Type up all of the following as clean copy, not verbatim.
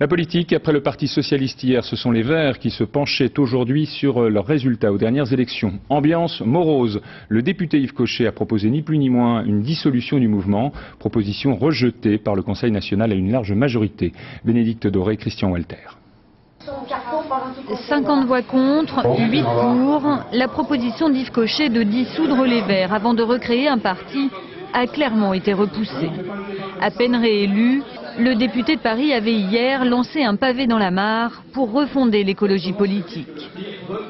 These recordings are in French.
La politique, après le Parti socialiste hier, ce sont les Verts qui se penchaient aujourd'hui sur leurs résultats aux dernières élections. Ambiance morose. Le député Yves Cochet a proposé ni plus ni moins une dissolution du mouvement, proposition rejetée par le Conseil national à une large majorité. Bénédicte Doré, Christian Walter. 50 voix contre, 8 pour. La proposition d'Yves Cochet de dissoudre les Verts avant de recréer un parti a clairement été repoussée. À peine réélu, le député de Paris avait hier lancé un pavé dans la mare pour refonder l'écologie politique.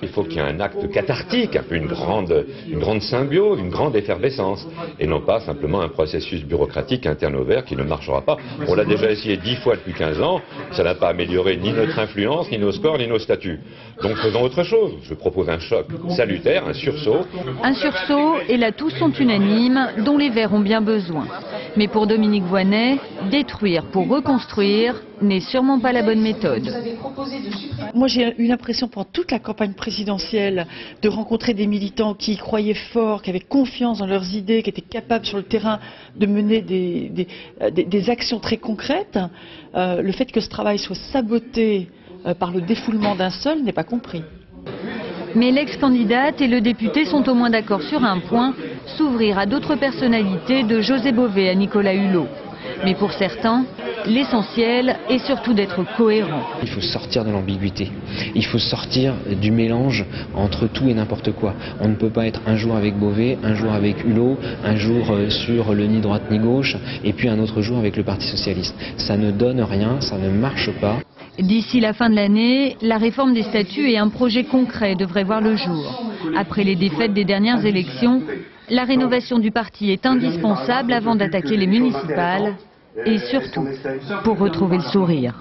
Il faut qu'il y ait un acte cathartique, un peu une grande symbiose, une grande effervescence, et non pas simplement un processus bureaucratique interne au Verts qui ne marchera pas. On l'a déjà essayé 10 fois depuis 15 ans, ça n'a pas amélioré ni notre influence, ni nos scores, ni nos statuts. Donc faisons autre chose. Je propose un choc salutaire, un sursaut. Un sursaut, et là tous sont unanimes, dont les Verts ont bien besoin. Mais pour Dominique Voynet, détruire pour reconstruire n'est sûrement pas la bonne méthode. Moi j'ai eu l'impression pendant toute la campagne présidentielle de rencontrer des militants qui y croyaient fort, qui avaient confiance dans leurs idées, qui étaient capables sur le terrain de mener des actions très concrètes. Le fait que ce travail soit saboté par le défoulement d'un seul n'est pas compris. Mais l'ex-candidate et le député sont au moins d'accord sur un point, s'ouvrir à d'autres personnalités, de José Bové à Nicolas Hulot. Mais pour certains, l'essentiel est surtout d'être cohérent. Il faut sortir de l'ambiguïté. Il faut sortir du mélange entre tout et n'importe quoi. On ne peut pas être un jour avec Bové, un jour avec Hulot, un jour sur le ni droite ni gauche, et puis un autre jour avec le Parti socialiste. Ça ne donne rien, ça ne marche pas. D'ici la fin de l'année, la réforme des statuts et un projet concret devraient voir le jour. Après les défaites des dernières élections, la rénovation du parti est indispensable avant d'attaquer les municipales et surtout pour retrouver le sourire.